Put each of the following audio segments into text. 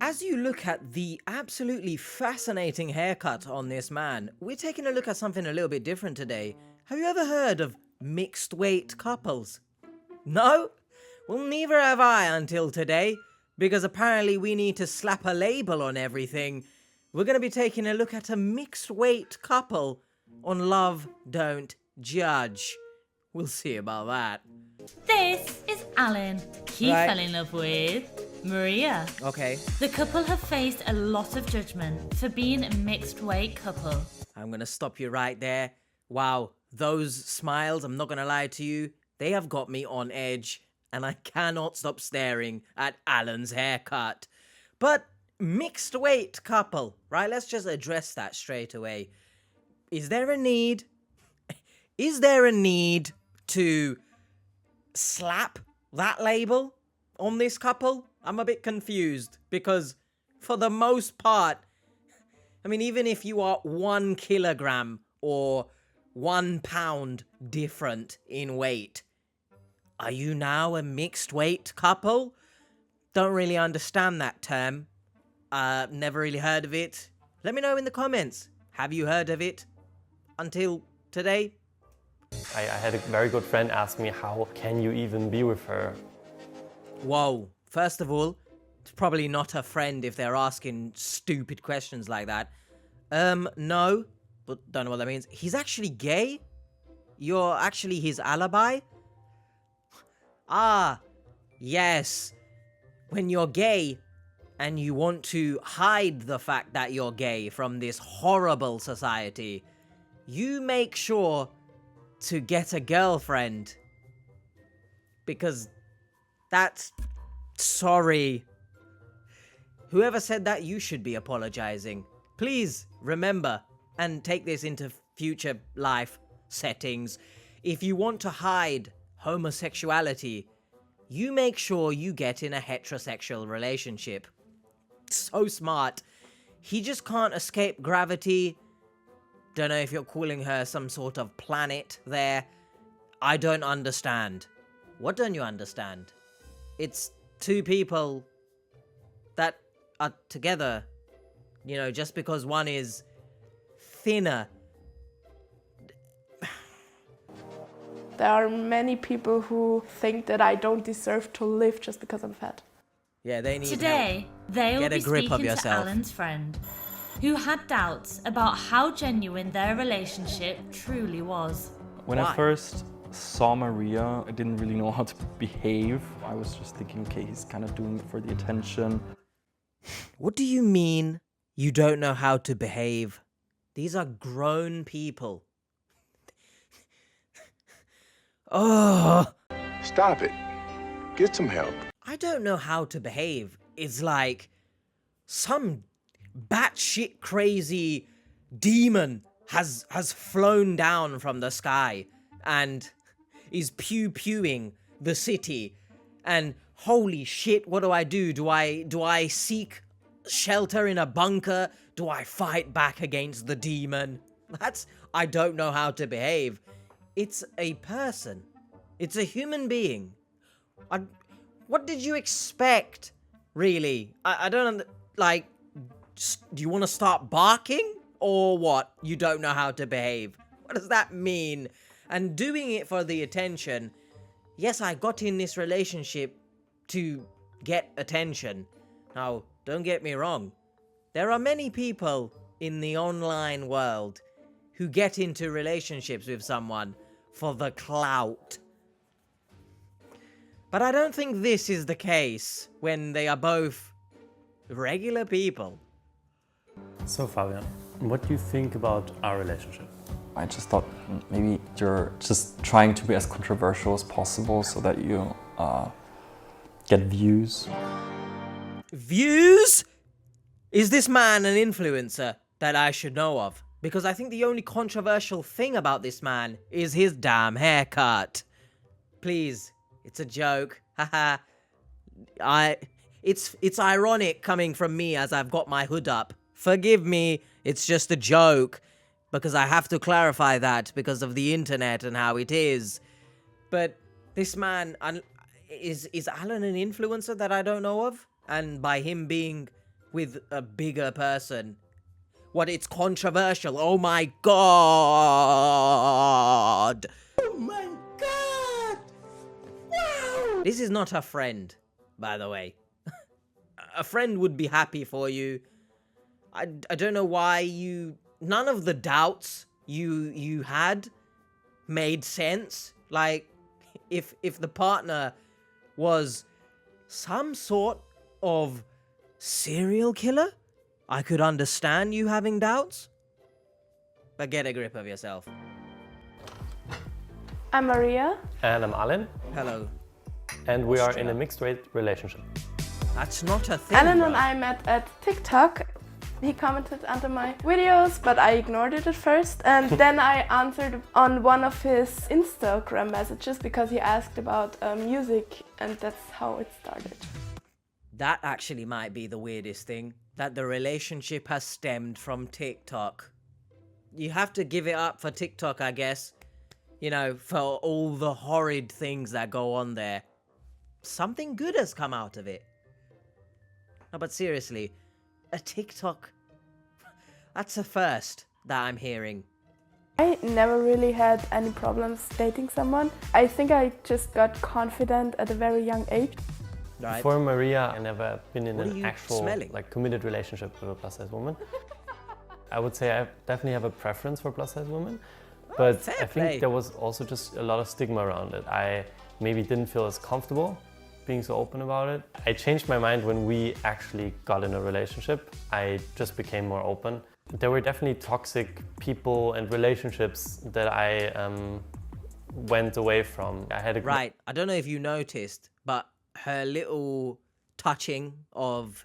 As you look at the absolutely fascinating haircut on this man, we're taking a look at something a little bit different today. Have you ever heard of mixed weight couples? No? Well, neither have I until today, because apparently we need to slap a label on everything. We're going to be taking a look at a mixed weight couple on Love, Don't Judge. We'll see about that. This is Alan. He Right. fell in love with Maria. Okay, The couple have faced a lot of judgment for being a mixed weight couple. I'm going to stop you right there. Wow, those smiles, I'm not going to lie to you, they have got me on edge, and I cannot stop staring at Alan's haircut. But mixed weight couple, right? Let's just address that straight away. Is there a need? Is there a need to slap that label on this couple? I'm a bit confused because for the most part, I mean, even if you are 1 kilogram or 1 pound different in weight, are you now a mixed weight couple? Don't really understand that term. Never really heard of it. Let me know in the comments. Have you heard of it until today? I had a very good friend ask me, how can you even be with her? Whoa. First of all, it's probably not a friend if they're asking stupid questions like that. No. But don't know what that means. He's actually gay? You're actually his alibi? Ah, yes. When you're gay and you want to hide the fact that you're gay from this horrible society, you make sure to get a girlfriend. Because that's... Sorry. Whoever said that, you should be apologizing. Please remember and take this into future life settings. If you want to hide homosexuality, you make sure you get in a heterosexual relationship. So smart. He just can't escape gravity. Don't know if you're calling her some sort of planet there. I don't understand. What don't you understand? It's two people that are together. You know, just because one is thinner. There are many people who think that I don't deserve to live just because I'm fat. Yeah, they need help. Today, they'll Get a be grip of speaking to yourself. Alan's friend, who had doubts about how genuine their relationship truly was. When Why? I first saw Maria, I didn't really know how to behave. I was just thinking, okay, he's kind of doing it for the attention. What do you mean you don't know how to behave? These are grown people. Oh, Stop it. Get some help. I don't know how to behave. It's like some batshit crazy demon has flown down from the sky and is pew-pewing the city. And holy shit, what do? Do I seek shelter in a bunker? Do I fight back against the demon? I don't know how to behave. It's a person. It's a human being. What did you expect, really? I don't, like, do you want to start barking? Or what? You don't know how to behave. What does that mean? And doing it for the attention. Yes, I got in this relationship to get attention. Now, don't get me wrong. There are many people in the online world who get into relationships with someone for the clout. But I don't think this is the case when they are both regular people. So Fabian, what do you think about our relationship? I just thought maybe you're just trying to be as controversial as possible so that you get views. Views? Is this man an influencer that I should know of? Because I think the only controversial thing about this man is his damn haircut. Please, it's a joke. Haha. It's ironic coming from me as I've got my hood up. Forgive me, it's just a joke. Because I have to clarify that because of the internet and how it is. But this man, is Alan an influencer that I don't know of? And by him being with a bigger person. What, it's controversial. Oh my god. Oh my god. Wow. This is not a friend, by the way. A friend would be happy for you. I don't know why none of the doubts you had made sense. Like, if the partner was some sort of serial killer, I could understand you having doubts. But get a grip of yourself. I'm Maria. And I'm Alan, Hello. and we are in a mixed-rate relationship. That's not a thing, Alan bro. and I met at TikTok. He commented under my videos, but I ignored it at first. And then I answered on one of his Instagram messages because he asked about music, and that's how it started. That actually might be the weirdest thing. That the relationship has stemmed from TikTok. You have to give it up for TikTok, I guess. You know, for all the horrid things that go on there. Something good has come out of it. No, but seriously, a TikTok, that's a first that I'm hearing. I never really had any problems dating someone. I think I just got confident at a very young age. Right? For Maria, I never been in What are an you actual smelling? like committed relationship with a plus-size woman. I would say I definitely have a preference for plus-size women, but fair I think play. there was also just a lot of stigma around it. I maybe didn't feel as comfortable being so open about it. I changed my mind when we actually got in a relationship. I just became more open. There were definitely toxic people and relationships that I went away from. I had a Right. I don't know if you noticed, but her little touching of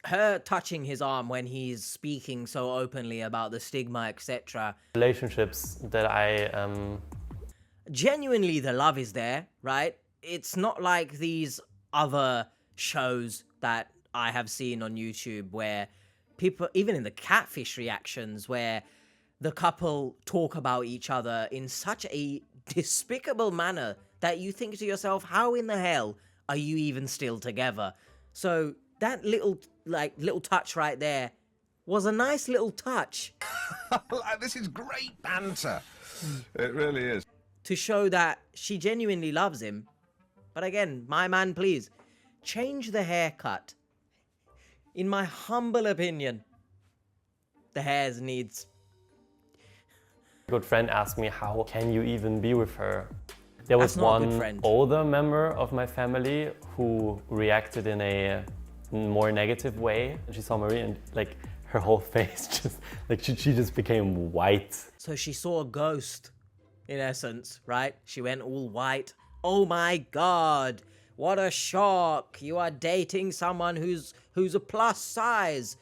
her touching his arm when he's speaking so openly about the stigma, etc. relationships that I Genuinely, the love is there, right? It's not like these other shows that I have seen on YouTube where people, even in the catfish reactions, where the couple talk about each other in such a despicable manner that you think to yourself, how in the hell are you even still together? So that little touch right there was a nice little touch This is great banter. It really is. to show that she genuinely loves him. But again, my man, please, change the haircut. In my humble opinion, the hair needs... good friend asked me, how can you even be with her? There was That's not a good one friend. older member of my family who reacted in a more negative way. She saw Maria and like her whole face just like she just became white. So she saw a ghost, in essence, right? She went all white. Oh my god, what a shock. You are dating someone who's a plus size.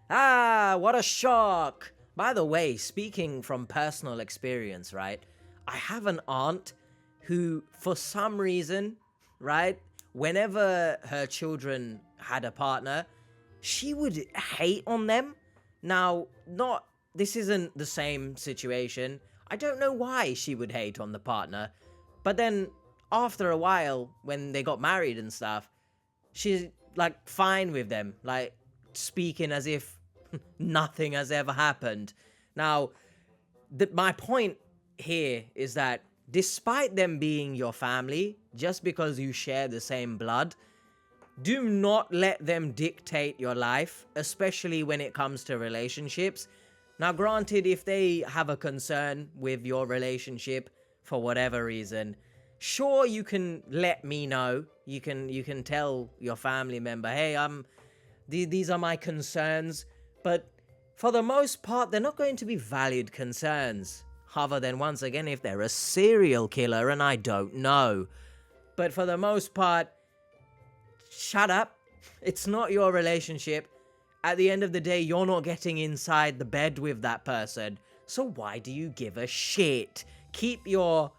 Ah, what a shock. By the way, speaking from personal experience, right? I have an aunt who, for some reason, right, whenever her children had a partner, she would hate on them. Now, this isn't the same situation. I don't know why she would hate on the partner. But then, after a while, when they got married and stuff, she's, like, fine with them. Like, speaking as if nothing has ever happened. Now, my point here is that despite them being your family, just because you share the same blood, do not let them dictate your life, especially when it comes to relationships. Now, granted, if they have a concern with your relationship for whatever reason, sure, you can let me know. You can tell your family member, hey, these are my concerns. But for the most part, they're not going to be valid concerns. Other than, once again, if they're a serial killer and I don't know. But for the most part, shut up. It's not your relationship. At the end of the day, you're not getting inside the bed with that person. So why do you give a shit? Keep your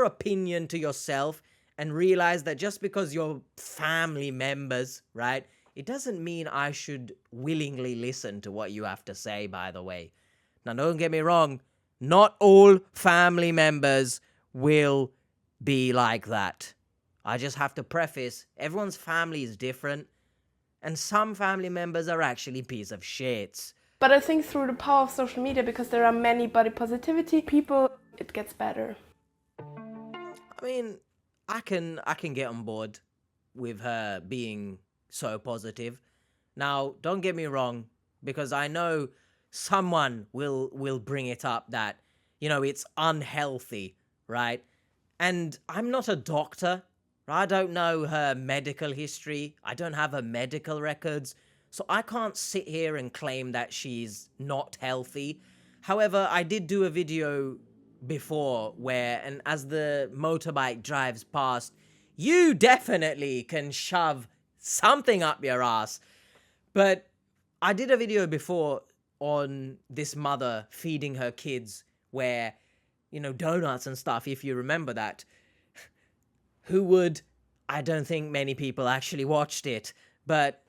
opinion to yourself and realize that just because you're family members, right? It doesn't mean I should willingly listen to what you have to say, by the way. Now, don't get me wrong. Not all family members will be like that. I just have to preface, everyone's family is different. and some family members are actually piece of shits. But I think through the power of social media, because there are many body positivity people, it gets better. I mean, I can get on board with her being so positive. Now, don't get me wrong, because I know someone will bring it up that, you know, it's unhealthy, right? And I'm not a doctor. I don't know her medical history. I don't have her medical records. So I can't sit here and claim that she's not healthy. However, I did do a video before where, and as the motorbike drives past, you definitely can shove something up your ass. But I did a video before on this mother feeding her kids where, you know, donuts and stuff, if you remember that. Who would? I don't think many people actually watched it. But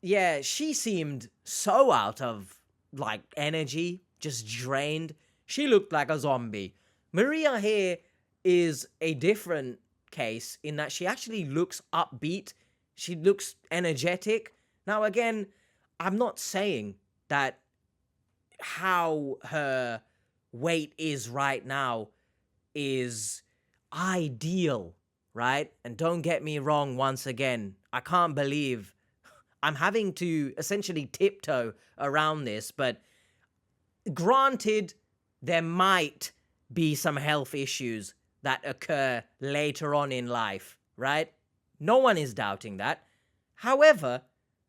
yeah, she seemed so out of, like, energy, just drained. She looked like a zombie. Maria here is a different case in that she actually looks upbeat. She looks energetic. Now, again, I'm not saying that how her weight is right now is ideal, right? And don't get me wrong once again. I can't believe I'm having to essentially tiptoe around this, but granted, there might be some health issues that occur later on in life, right? No one is doubting that. However,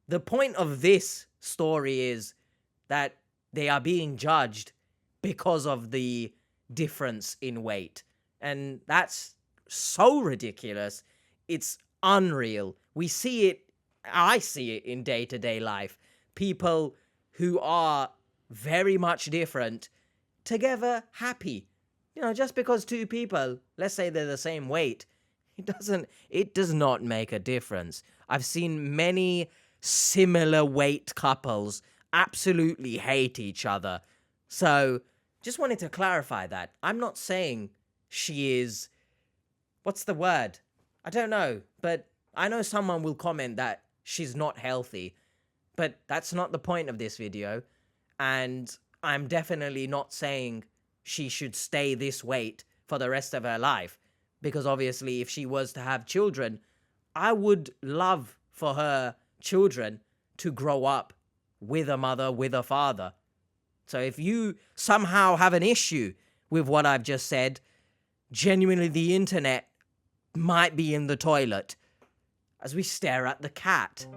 the point of this story is that they are being judged because of the difference in weight. And that's so ridiculous. It's unreal. We see it, I see it in day-to-day life. People who are very much different, together happy. You know, just because two people, let's say they're the same weight, it does not make a difference. I've seen many similar weight couples absolutely hate each other. So, just wanted to clarify that. I'm not saying she is, what's the word? I don't know, but I know someone will comment that she's not healthy, but that's not the point of this video. And I'm definitely not saying she should stay this weight for the rest of her life. Because obviously, if she was to have children, I would love for her children to grow up with a mother, with a father. So if you somehow have an issue with what I've just said, genuinely the internet might be in the toilet as we stare at the cat.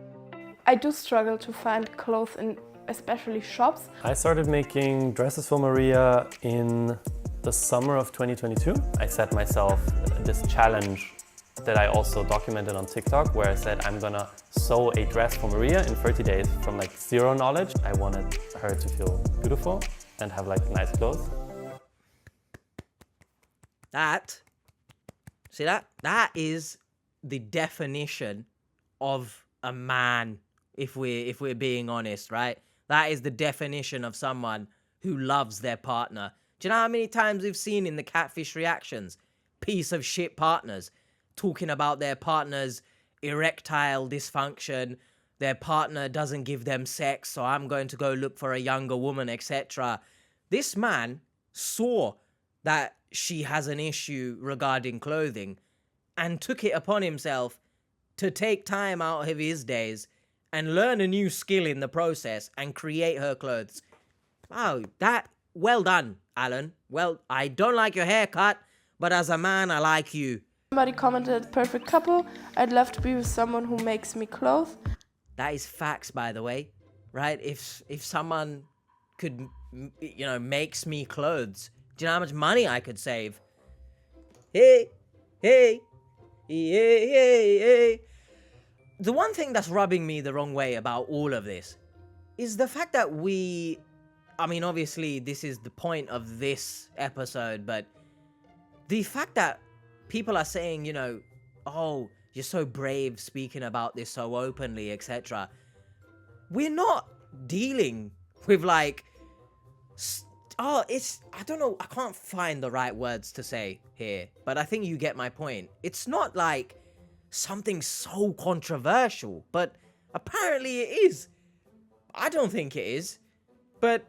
I do struggle to find clothes in especially shops. I started making dresses for Maria in the summer of 2022. I set myself this challenge that I also documented on TikTok, where I said I'm gonna sew a dress for Maria in 30 days from like zero knowledge. I wanted her to feel beautiful and have like nice clothes. See that? That is the definition of a man, if we're being honest, right? That is the definition of someone who loves their partner. Do you know how many times we've seen in the catfish reactions piece of shit partners talking about their partner's erectile dysfunction, their partner doesn't give them sex, so I'm going to go look for a younger woman, etc. This man saw that she has an issue regarding clothing and took it upon himself to take time out of his days and learn a new skill in the process and create her clothes. Wow, well done, Alan. Well, I don't like your haircut, but as a man, I like you. Somebody commented, perfect couple. I'd love to be with someone who makes me clothes. That is facts, by the way, right? If someone could, you know, makes me clothes, do you know how much money I could save? Hey. The one thing that's rubbing me the wrong way about all of this is the fact that I mean, obviously, this is the point of this episode, but the fact that people are saying, you know, oh, you're so brave speaking about this so openly, etc. We're not dealing with, like, I don't know, I can't find the right words to say here, but I think you get my point. It's not like something so controversial, but Apparently it is. I don't think it is. But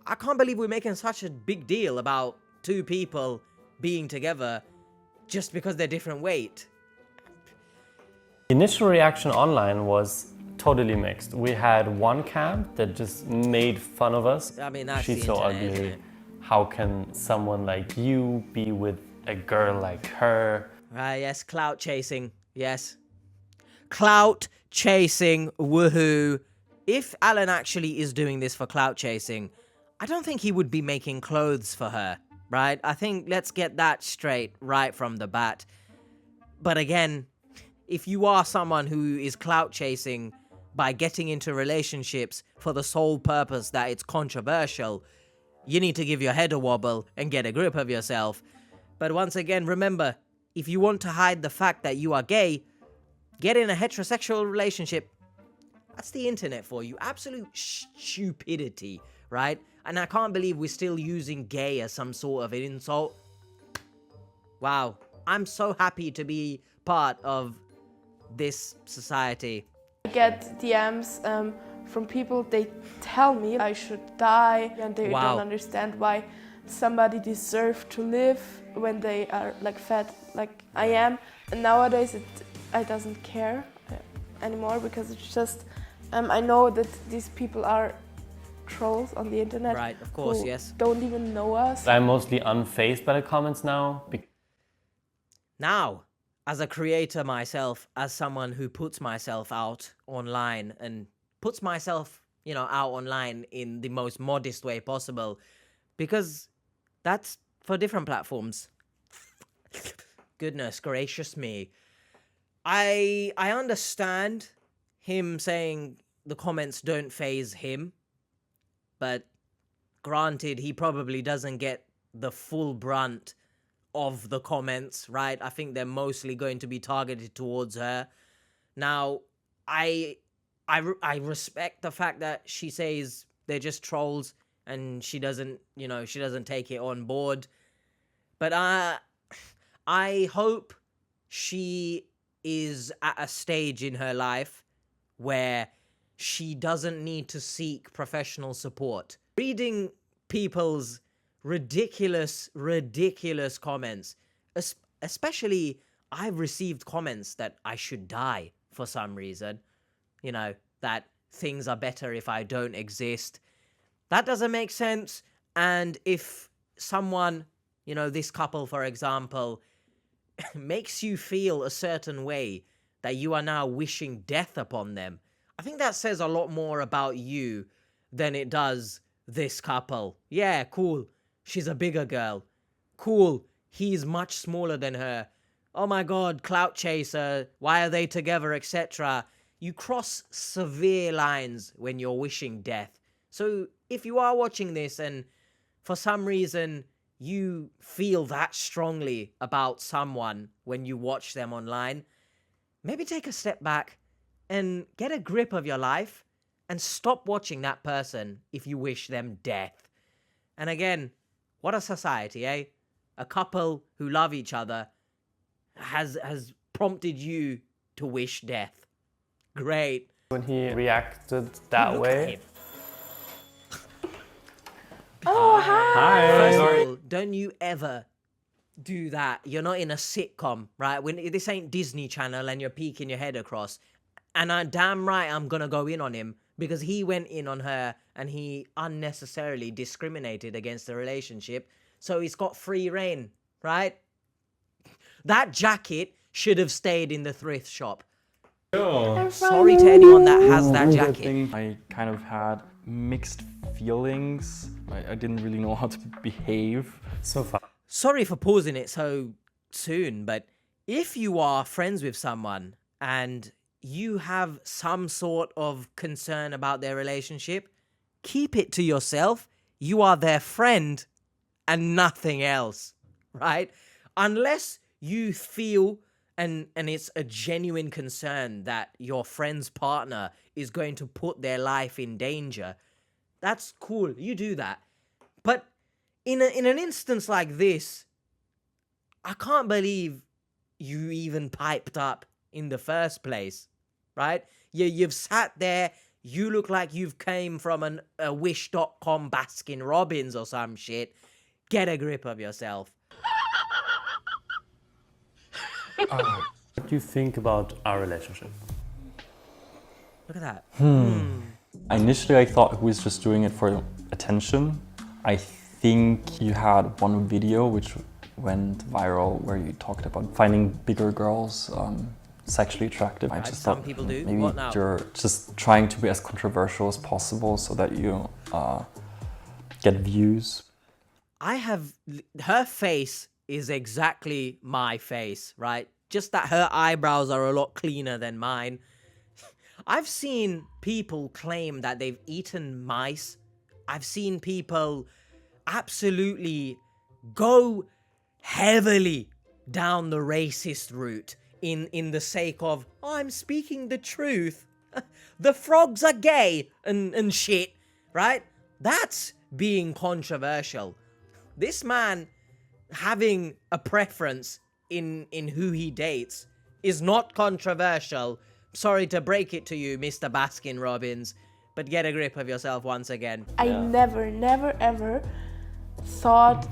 I can't believe we're making such a big deal about two people being together just because they're different weight. Initial reaction online was totally mixed. We had one camp that just made fun of us. I mean, that's She's the so internet, isn't ugly. it? How can someone like you be with a girl like her? Yes, clout chasing. Yes. Clout chasing, woohoo. If Alan actually is doing this for clout chasing, I don't think he would be making clothes for her, right? I think let's get that straight right from the bat. But again, if you are someone who is clout chasing by getting into relationships for the sole purpose that it's controversial, you need to give your head a wobble and get a grip of yourself. But once again, remember, if you want to hide the fact that you are gay, get in a heterosexual relationship. That's the internet for you. Absolute stupidity, right? And I can't believe we're still using gay as some sort of an insult. Wow. I'm so happy to be part of this society. I get DMs from people, they tell me I should die, and they Wow. don't understand why somebody deserves to live when they are like fat like I am. And nowadays I doesn't care anymore, because it's just I know that these people are trolls on the internet. Right, of course, who yes. don't even know us. I'm mostly unfazed by the comments now. Now, as a creator myself, as someone who puts myself out online and puts myself, out online in the most modest way possible, because that's for different platforms. Goodness gracious me. I understand him saying the comments don't faze him, but granted, he probably doesn't get the full brunt of the comments, right? I think they're mostly going to be targeted towards her. Now, I respect the fact that she says they're just trolls and she doesn't take it on board. But I hope she is at a stage in her life where she doesn't need to seek professional support. Reading people's ridiculous comments, especially I've received comments that I should die for some reason, that things are better if I don't exist. That doesn't make sense. And if someone, this couple, for example, makes you feel a certain way that you are now wishing death upon them, I think that says a lot more about you than it does this couple. Yeah, cool. She's a bigger girl. Cool. He's much smaller than her. Oh my god, clout chaser. Why are they together, etc. You cross severe lines when you're wishing death. So if you are watching this and for some reason you feel that strongly about someone when you watch them online, maybe take a step back and get a grip of your life and stop watching that person if you wish them death. And again, what a society, eh? A couple who love each other has prompted you to wish death. Great. When he reacted that Look at way, him. Oh, hi! First of all, don't you ever do that. You're not in a sitcom, right? When this ain't Disney Channel and you're peeking your head across. And I'm damn right I'm gonna go in on him because he went in on her and he unnecessarily discriminated against the relationship. So he's got free reign, right? That jacket should have stayed in the thrift shop. Sorry to anyone that has that jacket. I kind of had mixed feelings. I didn't really know how to behave. so far. Sorry for pausing it so soon, but if you are friends with someone and you have some sort of concern about their relationship, keep it to yourself. You are their friend and nothing else, right? Unless you feel and it's a genuine concern that your friend's partner is going to put their life in danger, that's cool. You do that. But in an instance like this, I can't believe you even piped up in the first place, right? You've sat there. You look like you've came from a Wish.com Baskin Robbins or some shit. Get a grip of yourself. What do you think about our relationship? Look at that. Initially, I thought he was just doing it for attention. I think you had one video which went viral where you talked about finding bigger girls sexually attractive. I just some thought people do. maybe What now? you're just trying to be as controversial as possible so that you get views. Her face is exactly my face, right? Just that her eyebrows are a lot cleaner than mine. I've seen people claim that they've eaten mice. I've seen people absolutely go heavily down the racist route in the sake of, oh, I'm speaking the truth. The frogs are gay and shit, right? That's being controversial. This man having a preference in who he dates is not controversial. Sorry to break it to you, Mr. Baskin Robbins, but get a grip of yourself once again. I never ever thought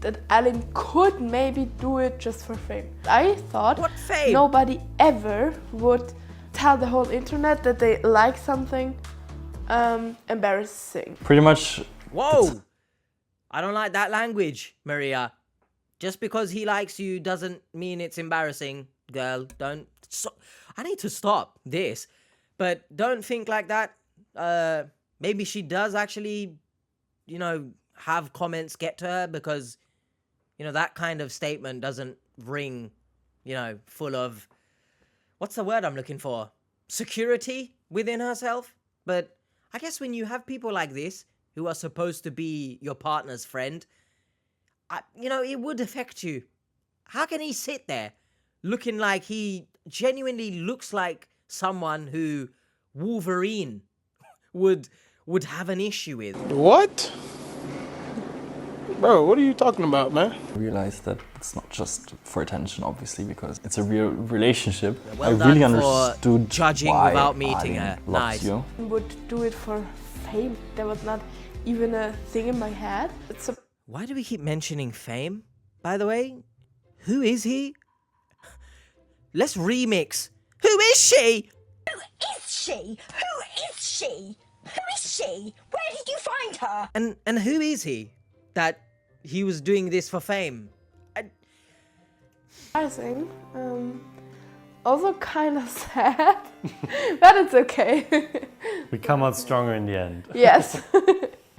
that Alan could maybe do it just for fame. I thought What fame? nobody ever would tell the whole internet that they like something embarrassing. Pretty much. Whoa! I don't like that language, Maria. Just because he likes you doesn't mean it's embarrassing, girl. Don't... I need to stop this. But don't think like that. Maybe she does actually, have comments get to her because, that kind of statement doesn't ring, full of... What's the word I'm looking for? Security within herself? But I guess when you have people like this who are supposed to be your partner's friend, it would affect you. How can he sit there looking like he genuinely looks like someone who Wolverine would have an issue with? What? Bro, what are you talking about, man? I realized that it's not just for attention, obviously, because it's a real relationship. Well I done really for understood judging why without meeting Alan her. loves Nice. you. Would do it for fame. That was not even a thing in my head. It's a Why do we keep mentioning fame, by the way? Who is he? Let's remix. Who is she? Is she? Who is she? Who is she? Where did you find her? And who is he that he was doing this for fame? embarrassing. Also kind of sad, but it's okay. We come out stronger in the end. Yes.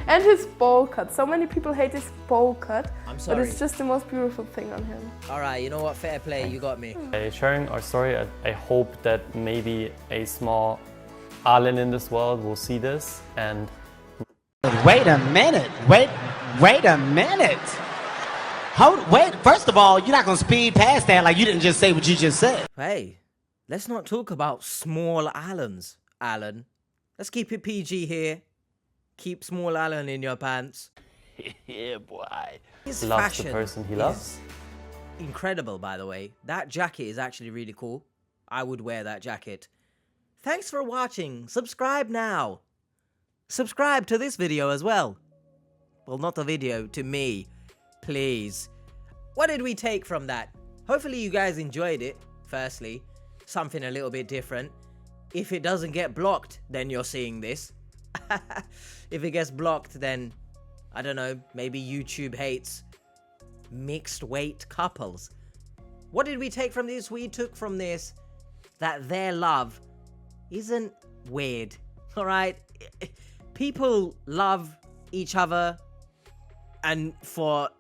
And his bowl cut. So many people hate his bowl cut, I'm but sorry. it's just the most beautiful thing on him. All right, you know what? Fair play. You got me. By sharing our story, I hope that maybe a small Alan in this world will see this and Wait a minute. Wait a minute. Wait, first of all, you're not gonna speed past that like you didn't just say what you just said. Hey, let's not talk about small Allens, Alan. Let's keep it PG here. Keep small Alan in your pants. Yeah, boy. His loves fashion the person he is loves. incredible, by the way. That jacket is actually really cool. I would wear that jacket. Thanks for watching. Subscribe now. Subscribe to this video as well. Well, not the video, to me. Please. What did we take from that? Hopefully you guys enjoyed it, firstly. Something a little bit different. If it doesn't get blocked, then you're seeing this. If it gets blocked, then, I don't know, maybe YouTube hates mixed weight couples. What did we take from this? We took from this that their love isn't weird, alright? People love each other, and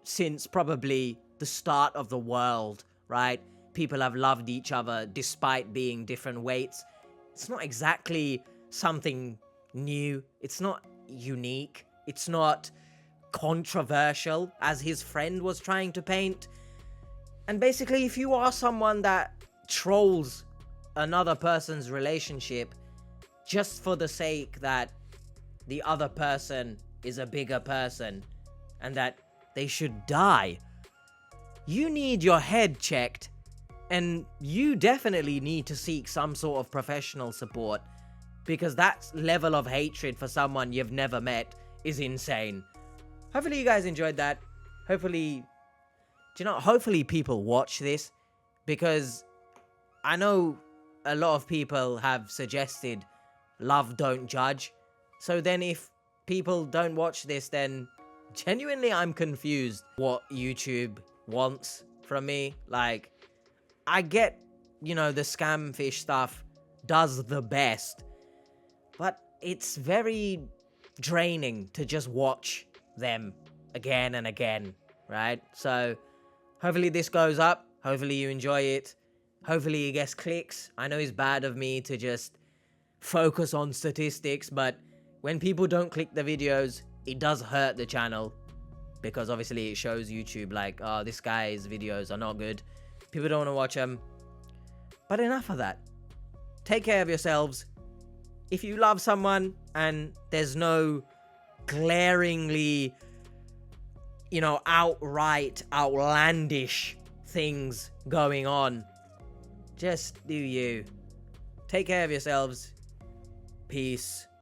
since probably the start of the world, right? People have loved each other despite being different weights. It's not exactly something new. It's not unique. It's not controversial, as his friend was trying to paint. And basically, if you are someone that trolls another person's relationship just for the sake that the other person is a bigger person and that they should die, you need your head checked. And you definitely need to seek some sort of professional support, because that level of hatred for someone you've never met is insane. Hopefully you guys enjoyed that. Hopefully, hopefully people watch this, because I know a lot of people have suggested love don't judge. So then if people don't watch this, then genuinely I'm confused what YouTube wants from me. Like, I get, the scam fish stuff does the best, but it's very draining to just watch them again and again, right? So hopefully this goes up. Hopefully you enjoy it. Hopefully it gets clicks. I know it's bad of me to just focus on statistics, but when people don't click the videos, it does hurt the channel, because obviously it shows YouTube like, oh, this guy's videos are not good. People don't want to watch them. But enough of that. Take care of yourselves. If you love someone and there's no glaringly, outright outlandish things going on, just do you. Take care of yourselves. Peace.